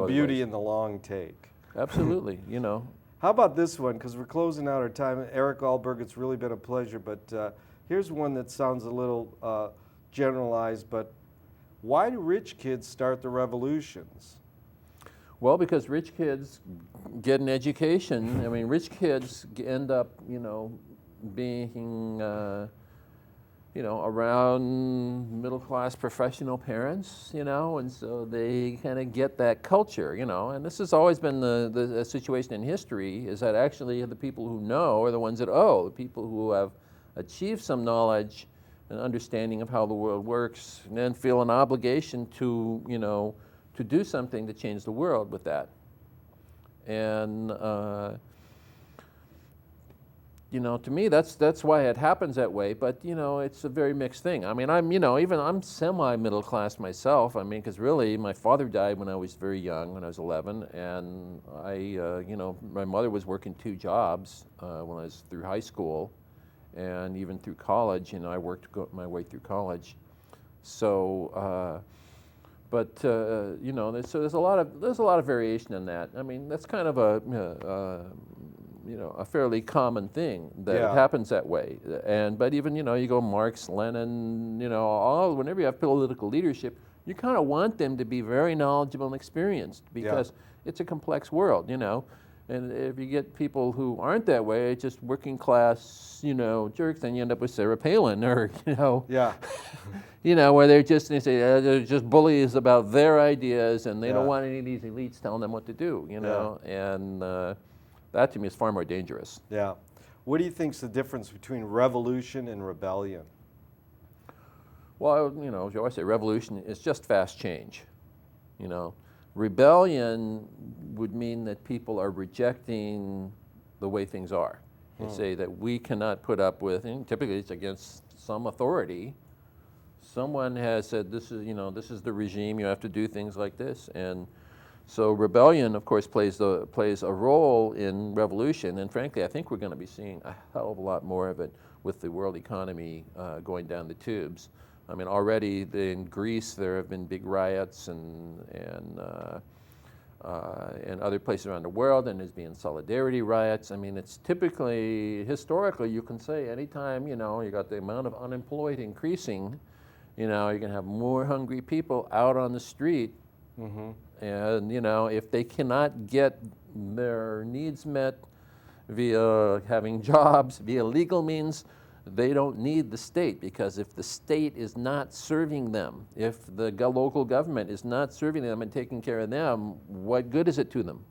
beauty in the long take. Absolutely, you know. How about this one? Because we're closing out our time. Eric Ahlberg, it's really been a pleasure, but here's one that sounds a little generalized, but why do rich kids start the revolutions? Well, because rich kids get an education. I mean, rich kids end up, you know, being, you know, around middle-class professional parents, you know, and so they kind of get that culture, you know, and this has always been the situation in history, is that actually the people who know are the ones that owe. The people who have achieved some knowledge and understanding of how the world works and then feel an obligation to, you know, to do something to change the world with that. And you know, to me, that's why it happens that way. But you know, it's a very mixed thing. I mean, I'm semi-middle class myself. I mean, because really, my father died when I was very young, when I was 11, and you know, my mother was working 2 jobs when I was through high school, and even through college. You know, I worked my way through college. So, you know, so there's a lot of variation in that. I mean, that's kind of a you know, a fairly common thing that it happens that way. But even, you know, you go Marx, Lenin, you know, whenever you have political leadership, you kind of want them to be very knowledgeable and experienced, because it's a complex world, you know. And if you get people who aren't that way, just working class, you know, jerks, then you end up with Sarah Palin, or, you know, you know, where they're just bullies about their ideas, and they don't want any of these elites telling them what to do, you know. And that to me is far more dangerous. Yeah. What do you think is the difference between revolution and rebellion? Well, you know, as you always say, revolution is just fast change, you know. Rebellion would mean that people are rejecting the way things are. They say that we cannot put up with, and typically it's against some authority. Someone has said, this is, you know, this is the regime, you have to do things like this. And so rebellion, of course, plays a role in revolution, and frankly, I think we're going to be seeing a hell of a lot more of it with the world economy going down the tubes. I mean, already in Greece there have been big riots, and other places around the world, and there's been solidarity riots. I mean, it's typically, historically, you can say anytime, you know, you got the amount of unemployed increasing, you know, you're going to have more hungry people out on the street. And, you know, if they cannot get their needs met via having jobs, via legal means, they don't need the state, because if the state is not serving them, if the local government is not serving them and taking care of them, what good is it to them?